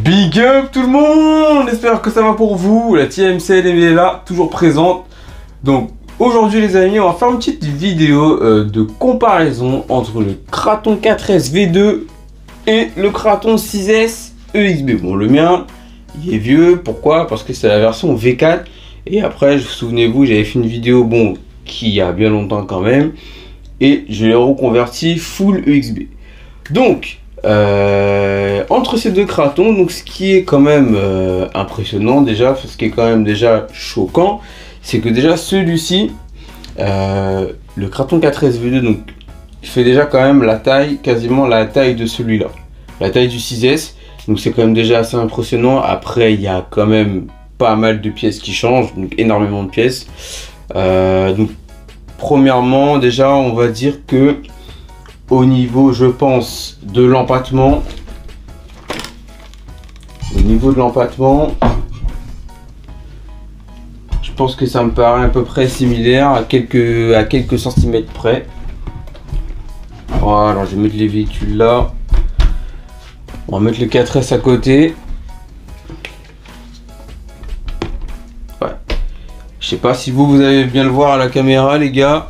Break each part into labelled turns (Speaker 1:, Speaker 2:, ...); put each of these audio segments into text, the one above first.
Speaker 1: Big up tout le monde, j'espère que ça va pour vous. La team MCL est là, toujours présente. Donc aujourd'hui les amis, on va faire une petite vidéo de comparaison entre le Kraton 4S V2 et le Kraton 6S EXB. Bon, le mien, il est vieux, pourquoi? Parce que c'est la version V4. Et après, souvenez-vous, j'avais fait une vidéo, bon, qui a bien longtemps quand même. Et je l'ai reconverti full EXB. Donc, entre ces deux Kratons, donc ce qui est quand même impressionnant déjà, ce qui est quand même déjà choquant, c'est que déjà celui-ci, le Kraton 4S V2, donc il fait déjà quand même la taille, quasiment la taille de celui-là, la taille du 6S, donc c'est quand même déjà assez impressionnant. Après il y a quand même pas mal de pièces qui changent, donc énormément de pièces. Donc premièrement déjà on va dire que au niveau, je pense, de l'empattement, je pense que ça me paraît à peu près similaire à quelques centimètres près. Voilà, je vais mettre les véhicules là. On va mettre le 4S à côté. Ouais. Je sais pas si vous allez bien le voir à la caméra, les gars.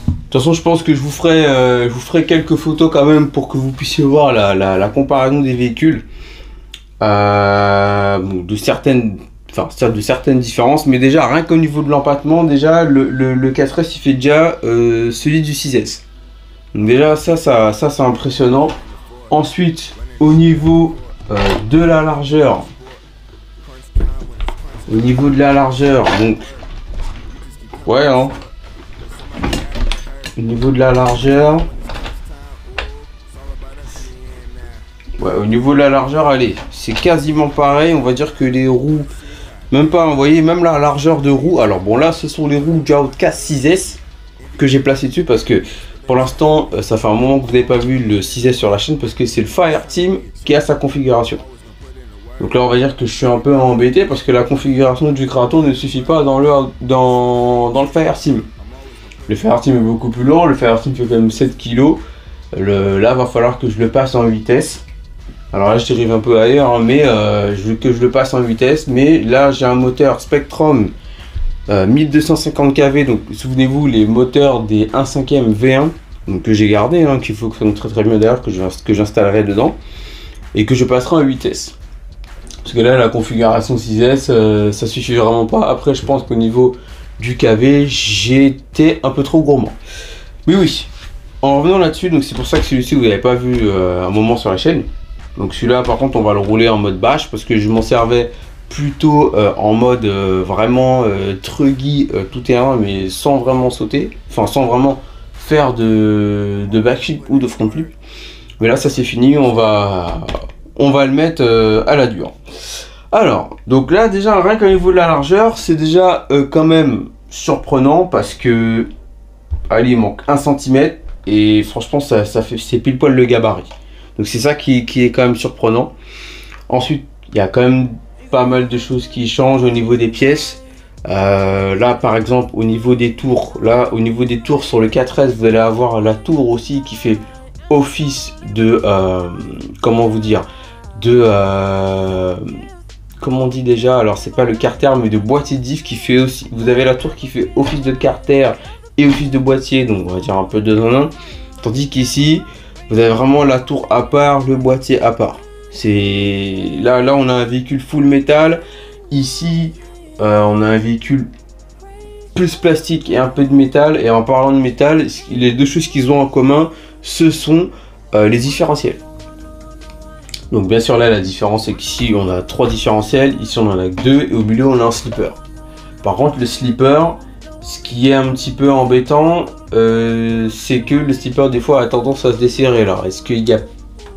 Speaker 1: De toute façon, je pense que je vous ferai quelques photos quand même pour que vous puissiez voir la comparaison des véhicules. De certaines différences, mais déjà rien qu'au niveau de l'empattement, déjà le 4S il fait déjà celui du 6S. Donc déjà ça c'est impressionnant. Ensuite, au niveau de la largeur, donc ouais hein. Au niveau de la largeur, ouais, au niveau de la largeur, allez, c'est quasiment pareil. On va dire que les roues, même pas, vous voyez, même la largeur de roue. Alors bon, là, ce sont les roues du Outcast 6S que j'ai placé dessus parce que pour l'instant, ça fait un moment que vous n'avez pas vu le 6S sur la chaîne parce que c'est le Fireteam qui a sa configuration. Donc là, on va dire que je suis un peu embêté parce que la configuration du Kraton ne suffit pas dans le Fireteam. Le Fireteam est beaucoup plus lourd, le Fireteam fait quand même 7 kg. Là, va falloir que je le passe en vitesse. Alors là, je dérive un peu ailleurs, hein, mais je veux que je le passe en vitesse. Mais là, j'ai un moteur Spectrum 1250 kV. Donc, souvenez-vous, les moteurs des 1/5 V1 donc, que j'ai gardé, hein, qu'il faut que ça me très bien d'ailleurs, que j'installerai dedans. Et que je passerai en vitesse. Parce que là, la configuration 6S, ça suffit vraiment pas. Après, je pense qu'au niveau du KV, j'étais un peu trop gourmand. Mais oui, en revenant là-dessus, donc c'est pour ça que celui-ci vous n'avez pas vu un moment sur la chaîne. Donc celui-là par contre on va le rouler en mode bash parce que je m'en servais plutôt en mode vraiment truggy tout terrain, mais sans vraiment sauter, enfin sans vraiment faire de backflip ou de front flip. Mais là ça c'est fini, on va le mettre à la dure. Alors, donc là déjà rien qu'au niveau de la largeur, c'est déjà quand même surprenant parce que allez, il manque 1 cm et franchement c'est pile poil le gabarit. Donc c'est ça qui est quand même surprenant. Ensuite, il y a quand même pas mal de choses qui changent au niveau des pièces. Là par exemple au niveau des tours, sur le 4S, vous allez avoir la tour aussi qui fait office de comment vous dire, comment on dit déjà, alors c'est pas le carter mais de boîtier diff qui fait aussi, vous avez la tour qui fait office de carter et office de boîtier, donc on va dire un peu 2 en 1, tandis qu'ici vous avez vraiment la tour à part, le boîtier à part. C'est là on a un véhicule full métal, ici on a un véhicule plus plastique et un peu de métal. Et en parlant de métal, les deux choses qu'ils ont en commun, ce sont les différentiels. Donc bien sûr là la différence c'est qu'ici on a 3 différentiels, ici on en a que 2 et au milieu on a un slipper. Par contre le slipper, ce qui est un petit peu embêtant, c'est que le slipper des fois a tendance à se desserrer. Alors est-ce qu'il n'y a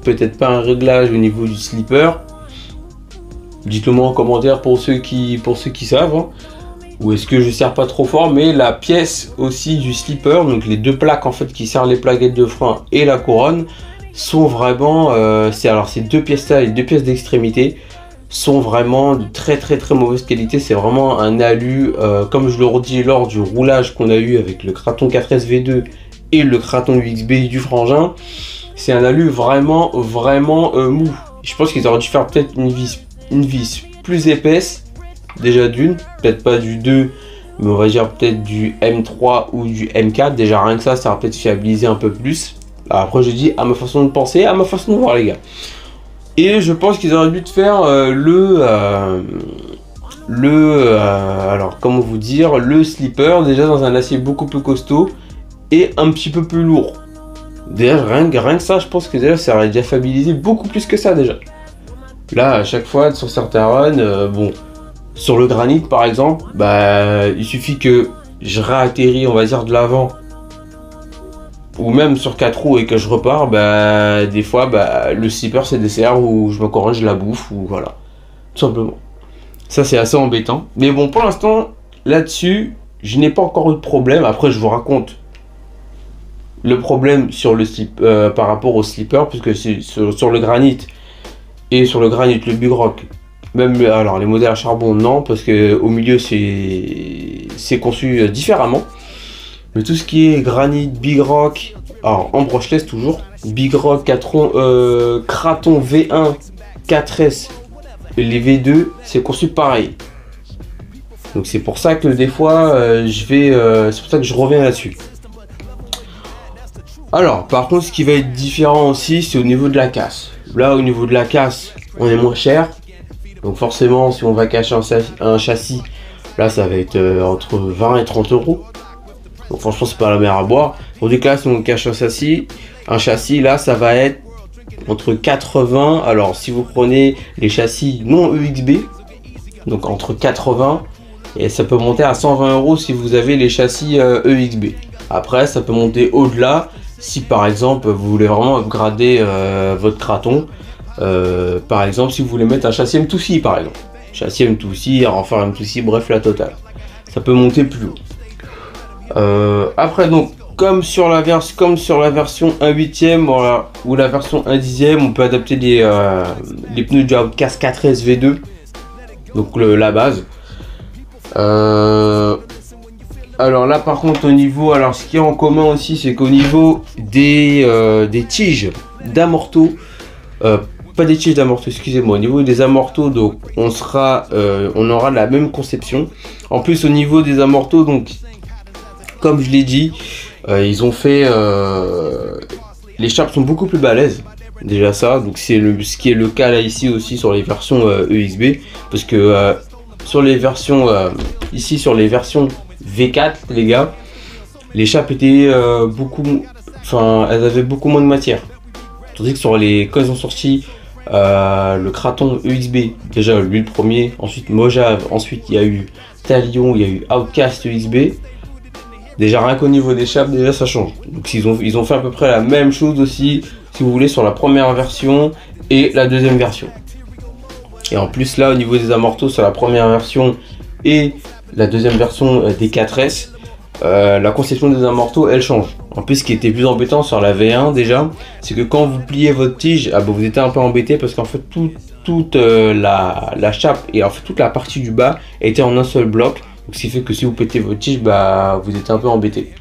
Speaker 1: peut-être pas un réglage au niveau du slipper? Dites-le moi en commentaire pour ceux qui savent, hein. Ou est-ce que je serre pas trop fort? Mais la pièce aussi du slipper, donc les deux plaques en fait qui serrent les plaquettes de frein et la couronne, sont vraiment, ces deux pièces là, les deux pièces d'extrémité sont vraiment de très mauvaise qualité. C'est vraiment un alu, comme je le redis lors du roulage qu'on a eu avec le Kraton 4S V2 et le Kraton UXB du Frangin, c'est un alu vraiment mou. Je pense qu'ils auraient dû faire peut-être une vis plus épaisse, déjà d'une, peut-être pas du 2, mais on va dire peut-être du M3 ou du M4. Déjà rien que ça va peut-être fiabiliser un peu plus. Alors après je dis à ma façon de penser, à ma façon de voir les gars. Et je pense qu'ils auraient dû faire alors comment vous dire, le slipper déjà dans un acier beaucoup plus costaud et un petit peu plus lourd. Déjà rien que ça, je pense que déjà ça aurait déjà fiabilisé beaucoup plus que ça déjà. Là à chaque fois sur certains runs, bon, sur le granit par exemple, bah il suffit que je réatterris on va dire de l'avant ou même sur 4 roues et que je repars, bah des fois bah le slipper c'est dessert ou je me corrige la bouffe ou voilà, tout simplement. Ça c'est assez embêtant, mais bon pour l'instant là-dessus je n'ai pas encore eu de problème. Après je vous raconte le problème sur le slip par rapport au slipper, puisque c'est sur le granit et sur le granit le Big Rock, même alors les modèles à charbon non, parce que au milieu c'est conçu différemment. Mais tout ce qui est granit, Big Rock, alors en brushless toujours, Big Rock, Kraton V1, 4S et les V2, c'est conçu pareil. Donc c'est pour ça que des fois c'est pour ça que je reviens là-dessus. Alors par contre ce qui va être différent aussi c'est au niveau de la casse. Là au niveau de la casse on est moins cher. Donc forcément si on va cacher un châssis, là ça va être entre 20 et 30 euros. Donc franchement c'est pas la mer à boire. Tandis que là si on cache un châssis là ça va être entre 80. Alors si vous prenez les châssis non EXB, donc entre 80 et ça peut monter à 120 euros si vous avez les châssis EXB. Après ça peut monter au-delà si par exemple vous voulez vraiment upgrader votre Kraton. Par exemple si vous voulez mettre un châssis M2C par exemple. Châssis M2C, renfort M2C, bref la totale. Ça peut monter plus haut. Après donc comme sur la version 1/8 voilà, ou la version 1/10, on peut adapter les pneus du Outcast 4S V2. Donc la base. Alors là par contre au niveau, alors ce qui est en commun aussi c'est qu'au niveau des tiges d'amorto, pas des tiges d'amorto excusez-moi, au niveau des amortos donc on aura la même conception. En plus au niveau des amortos donc comme je l'ai dit, ils ont fait les charpes sont beaucoup plus balèzes déjà ça, donc c'est ce qui est le cas là ici aussi sur les versions EXB, parce que sur les versions ici sur les versions V4 les gars, les chapes étaient elles avaient beaucoup moins de matière, tandis que quand ils ont sorti le Kraton EXB, déjà lui le premier, ensuite Mojave, ensuite il y a eu Talion, il y a eu Outcast EXB, déjà rien qu'au niveau des chapes déjà ça change. Donc ils ont fait à peu près la même chose aussi si vous voulez sur la première version et la deuxième version. Et en plus là au niveau des amortos sur la première version et la deuxième version des 4S, la conception des amortos elle change. En plus ce qui était plus embêtant sur la V1 déjà, c'est que quand vous pliez votre tige, vous étiez un peu embêté parce qu'en fait toute la chape et en fait toute la partie du bas était en un seul bloc. Donc, ce qui fait que si vous pétez votre tige, vous êtes un peu embêté.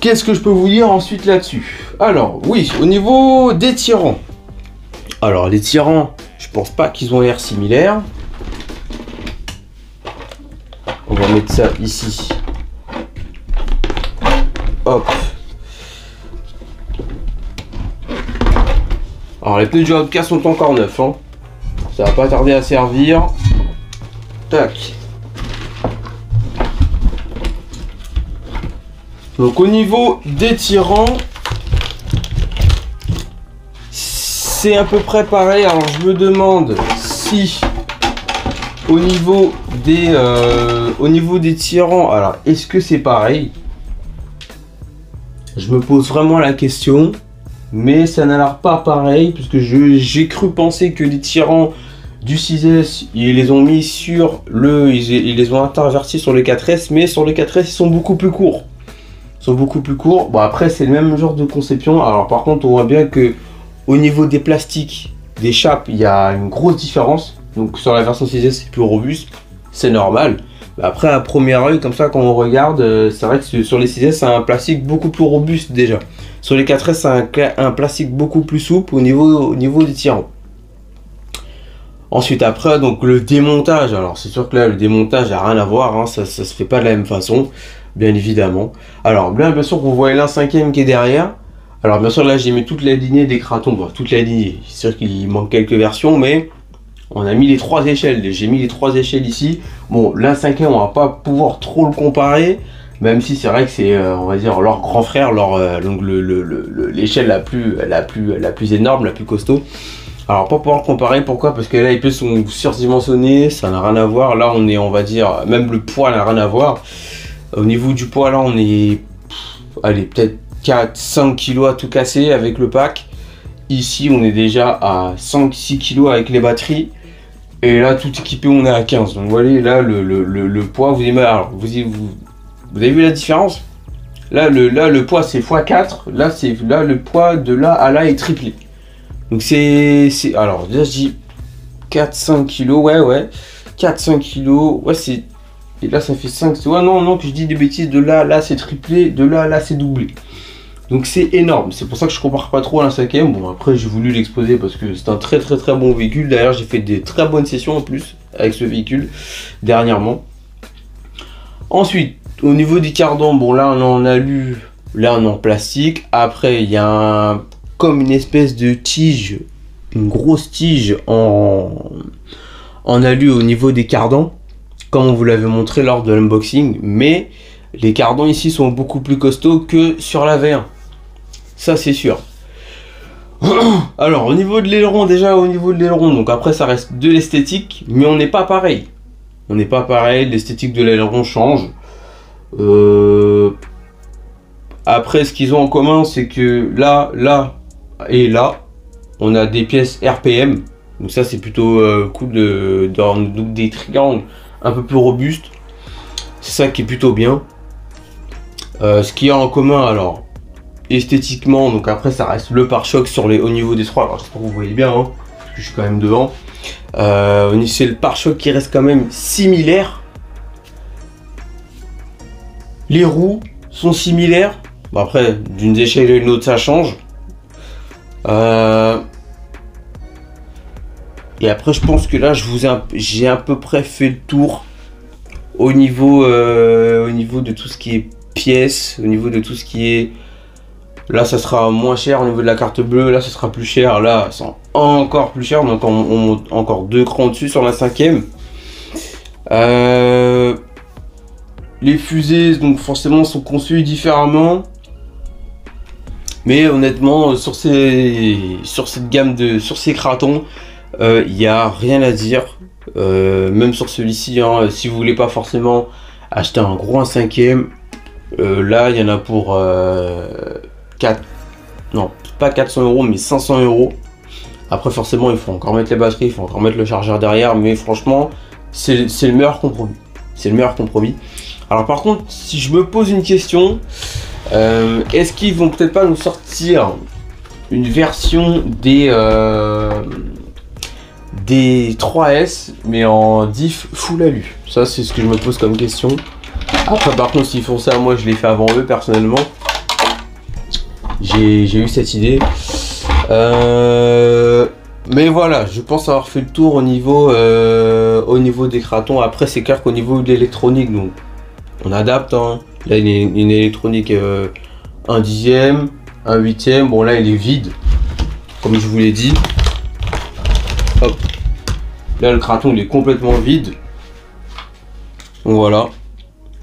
Speaker 1: Qu'est-ce que je peux vous dire ensuite là-dessus? Alors oui, au niveau des tirants. Alors les tirants, je pense pas qu'ils ont l'air similaires. On va mettre ça ici. Hop. Alors les pneus du Outcast sont encore neufs. Hein. Ça va pas tarder à servir. Tac. Donc au niveau des tirants, c'est à peu près pareil. Alors je me demande si au niveau des tirants, alors est-ce que c'est pareil? Je me pose vraiment la question, mais ça n'a l'air pas pareil, puisque j'ai cru penser que les tirants du 6S, ils les ont mis sur ils les ont intervertis sur le 4S, mais sur le 4S ils sont beaucoup plus courts. Bon après c'est le même genre de conception. Alors par contre on voit bien que au niveau des plastiques, des chapes, il y a une grosse différence. Donc sur la version 6S c'est plus robuste, c'est normal. Après, à premier œil, comme ça, quand on regarde, c'est vrai que sur les 6S, c'est un plastique beaucoup plus robuste déjà. Sur les 4S, c'est un plastique beaucoup plus souple au niveau des tirants. Ensuite, après, donc le démontage. Alors, c'est sûr que là, le démontage n'a rien à voir, hein, ça se fait pas de la même façon, bien évidemment. Alors, bien sûr, vous voyez l'A5e qui est derrière. Alors, bien sûr, là, j'ai mis toute la lignée des Kraton, bon, toute la lignée. C'est sûr qu'il manque quelques versions, mais on a mis les 3 échelles. J'ai mis les 3 échelles ici. Bon, l'A5e, on va pas pouvoir trop le comparer, même si c'est vrai que c'est, on va dire, leur grand frère, donc l'échelle la plus énorme, la plus costaud. Alors, pas pouvoir le comparer, pourquoi? Parce que là, les pièces sont surdimensionnées, ça n'a rien à voir. Là, on va dire, même le poids n'a rien à voir. Au niveau du poids, là, on est, allez, peut-être 4-5 kg à tout casser avec le pack. Ici, on est déjà à 5-6 kg avec les batteries. Et là, tout équipé, on est à 15. Donc, vous voyez, là, le poids, vous avez vu la différence? Là, le poids, c'est x4. Là, le poids de là à là est triplé. Donc alors déjà je dis 4-5 kg, ouais, 4-5 kg, ouais c'est, et là ça fait 5, ouais non, que je dis des bêtises, de là à là c'est triplé, de là à là c'est doublé. Donc c'est énorme, c'est pour ça que je compare pas trop à l'A5e, bon après j'ai voulu l'exposer parce que c'est un très bon véhicule, d'ailleurs j'ai fait des très bonnes sessions en plus avec ce véhicule, dernièrement. Ensuite, au niveau des cardans, bon là on en a lu, là on est en plastique, après il y a comme une espèce de tige, une grosse tige en alu au niveau des cardans, comme on vous l'avait montré lors de l'unboxing, mais les cardans ici sont beaucoup plus costauds que sur la V1, ça c'est sûr. Alors au niveau de l'aileron, donc après ça reste de l'esthétique, mais on n'est pas pareil, l'esthétique de l'aileron change. Après ce qu'ils ont en commun, c'est que là et là, on a des pièces RPM. Donc ça, c'est plutôt cool donc des triangles un peu plus robustes. C'est ça qui est plutôt bien. Ce qu'il y a en commun, alors, esthétiquement, donc après, ça reste le pare-choc au niveau des trois. Alors, j'espère que vous voyez bien, hein, parce que je suis quand même devant. C'est le pare-choc qui reste quand même similaire. Les roues sont similaires. Bon, après, d'une échelle à une autre, ça change. Et après je pense que là j'ai à peu près fait le tour au niveau de tout ce qui est pièces, au niveau de tout ce qui est, là ça sera moins cher au niveau de la carte bleue, là ça sera plus cher, là c'est encore plus cher, donc on monte encore 2 crans dessus sur la 5e. Les fusées donc forcément sont conçues différemment. Mais honnêtement, sur cette gamme sur ces Kraton, il n'y a rien à dire. Même sur celui-ci, hein, si vous voulez pas forcément acheter un gros 1/5e, là il y en a pour non, pas 400 €, mais 500 €. Après forcément, il faut encore mettre les batteries, il faut encore mettre le chargeur derrière, mais franchement, c'est le meilleur compromis. C'est le meilleur compromis. Alors par contre, si je me pose une question, est-ce qu'ils vont peut-être pas nous sortir une version des 3S mais en diff full alu? Ça c'est ce que je me pose comme question. Après par contre s'ils font ça, moi je l'ai fait avant eux personnellement. J'ai eu cette idée. Mais voilà, je pense avoir fait le tour au niveau des Kraton. Après c'est clair qu'au niveau de l'électronique, donc on adapte, hein. Là il y a une électronique 1/10, 1/8. Bon là il est vide, comme je vous l'ai dit. Hop. Là le Kraton il est complètement vide. Donc voilà.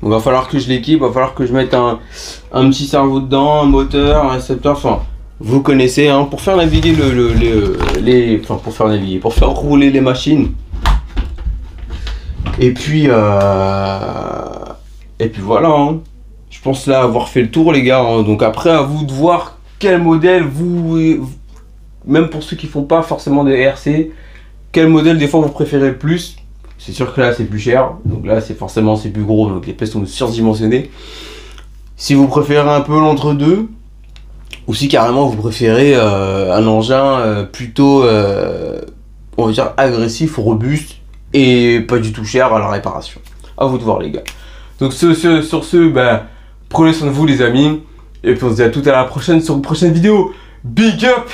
Speaker 1: Il va falloir que je l'équipe, il va falloir que je mette un petit cerveau dedans, un moteur, un récepteur, enfin vous connaissez, hein, pour faire naviguer pour faire rouler les machines. Et puis voilà, hein. Je pense là avoir fait le tour les gars, hein. Donc après à vous de voir quel modèle même pour ceux qui font pas forcément des RC, quel modèle des fois vous préférez le plus. C'est sûr que là c'est plus cher, donc là c'est plus gros, donc les pièces sont surdimensionnées. Si vous préférez un peu l'entre-deux, ou si carrément vous préférez un engin plutôt on va dire agressif, robuste et pas du tout cher à la réparation. À vous de voir les gars. Donc sur ce, ben, prenez soin de vous les amis. Et puis on se dit à tout à la prochaine sur une prochaine vidéo. Big up!